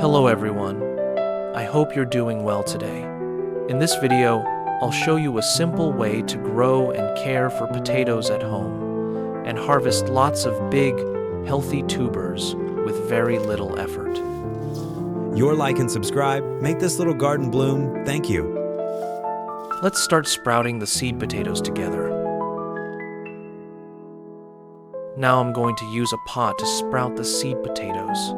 Hello everyone, I hope you're doing well today. In this video, I'll show you a simple way to grow and care for potatoes at home and harvest lots of big, healthy tubers with very little effort. Your like and subscribe make this little garden bloom. Thank you. Let's start sprouting the seed potatoes together. Now I'm going to use a pot to sprout the seed potatoes.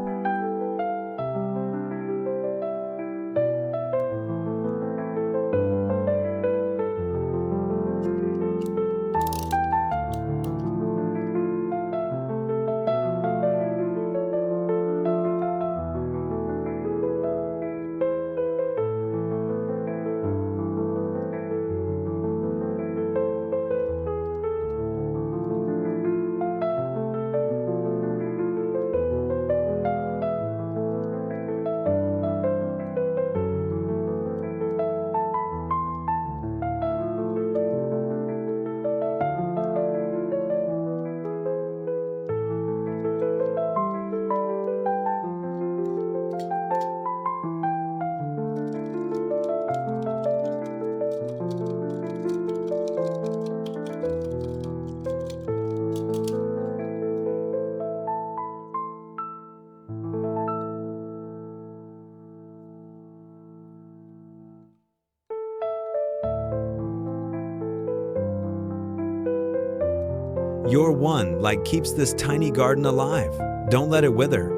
Your one like keeps this tiny garden alive. Don't let it wither.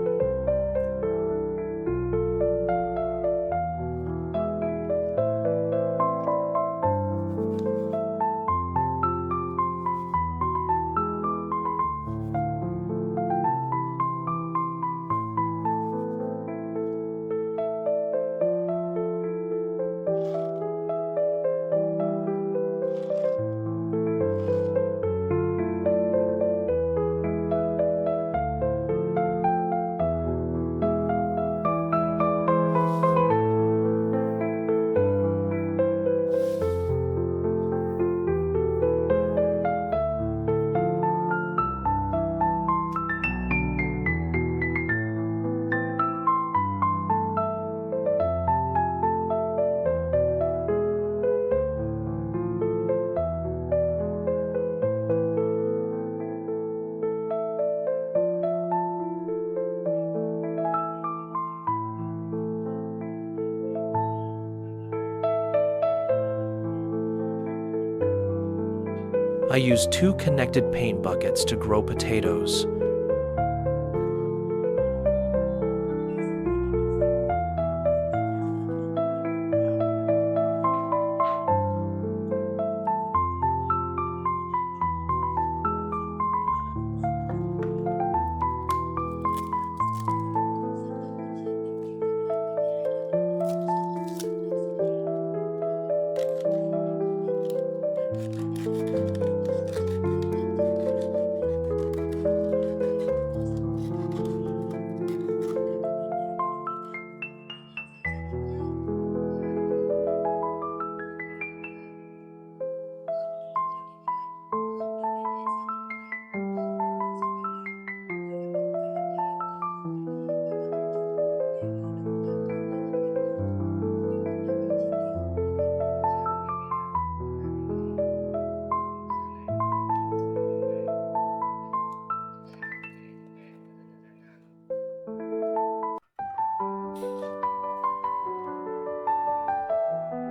I use 2 connected paint buckets to grow potatoes.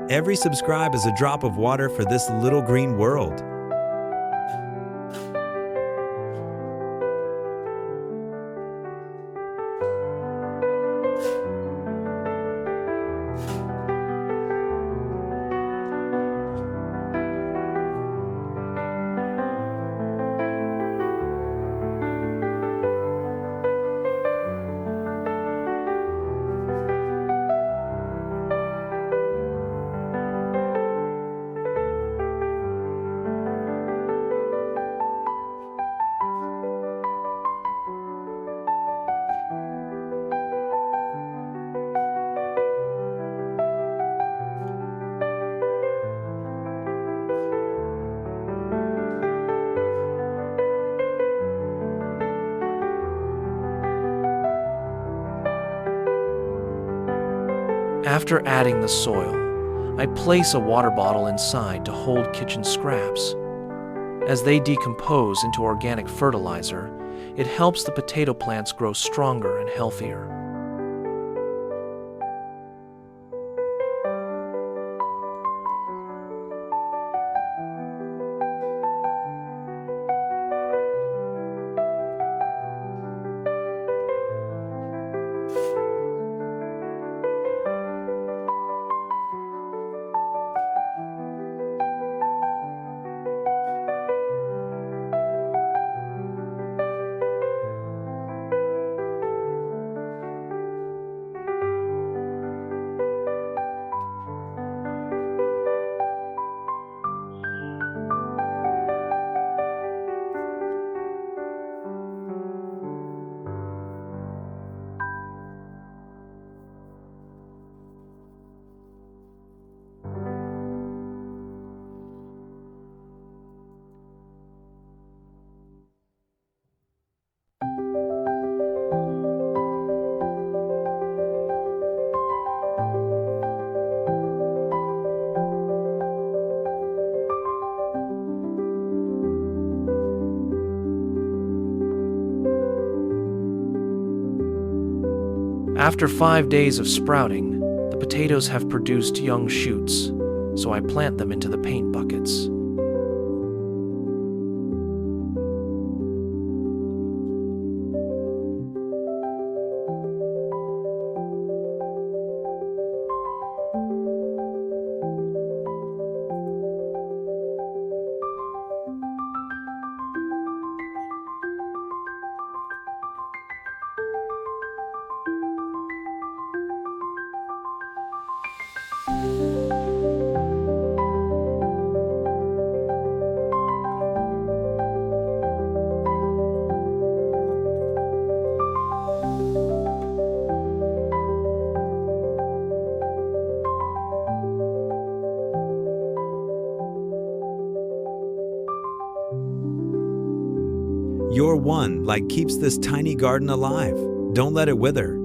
Every subscribe is a drop of water for this little green world. After adding the soil, I place a water bottle inside to hold kitchen scraps. As they decompose into organic fertilizer, it helps the potato plants grow stronger and healthier. After 5 days of sprouting, the potatoes have produced young shoots, so I plant them into the paint buckets. Your one light keeps this tiny garden alive. Don't let it wither.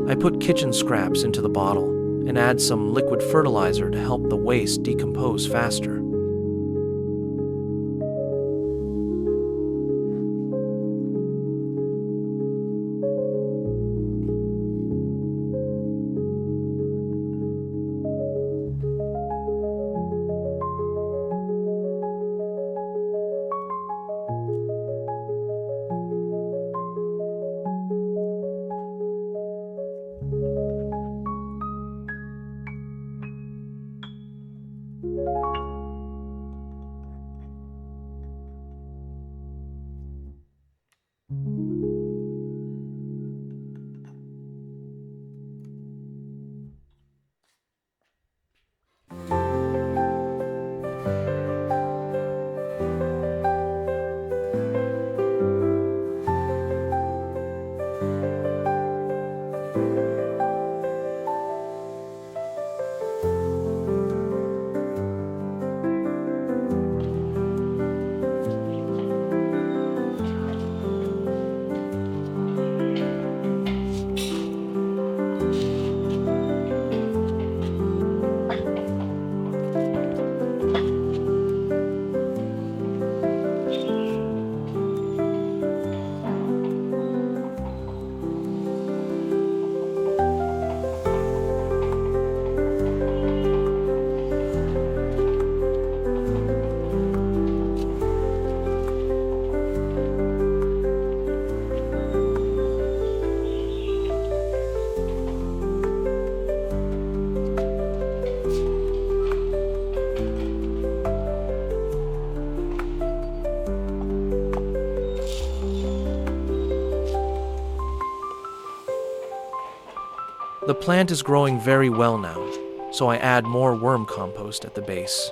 I put kitchen scraps into the bottle and add some liquid fertilizer to help the waste decompose faster. The plant is growing very well now, so I add more worm compost at the base.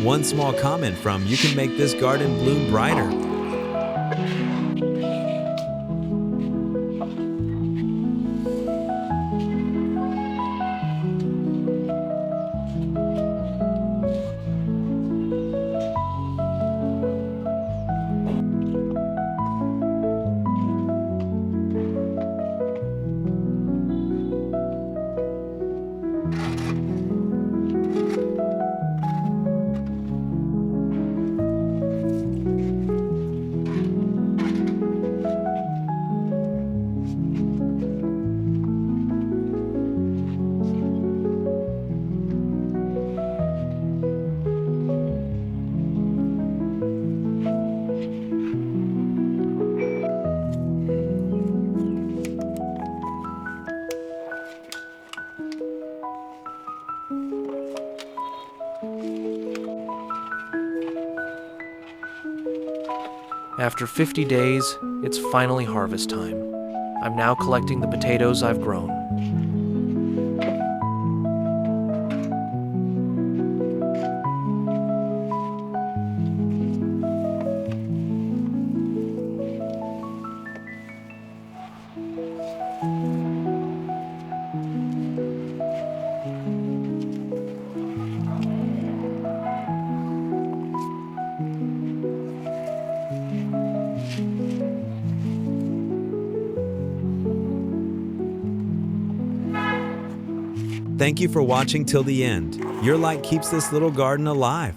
One small comment from you can make this garden bloom brighter. After 50 days, it's finally harvest time. I'm now collecting the potatoes I've grown. Thank you for watching till the end. Your light keeps this little garden alive.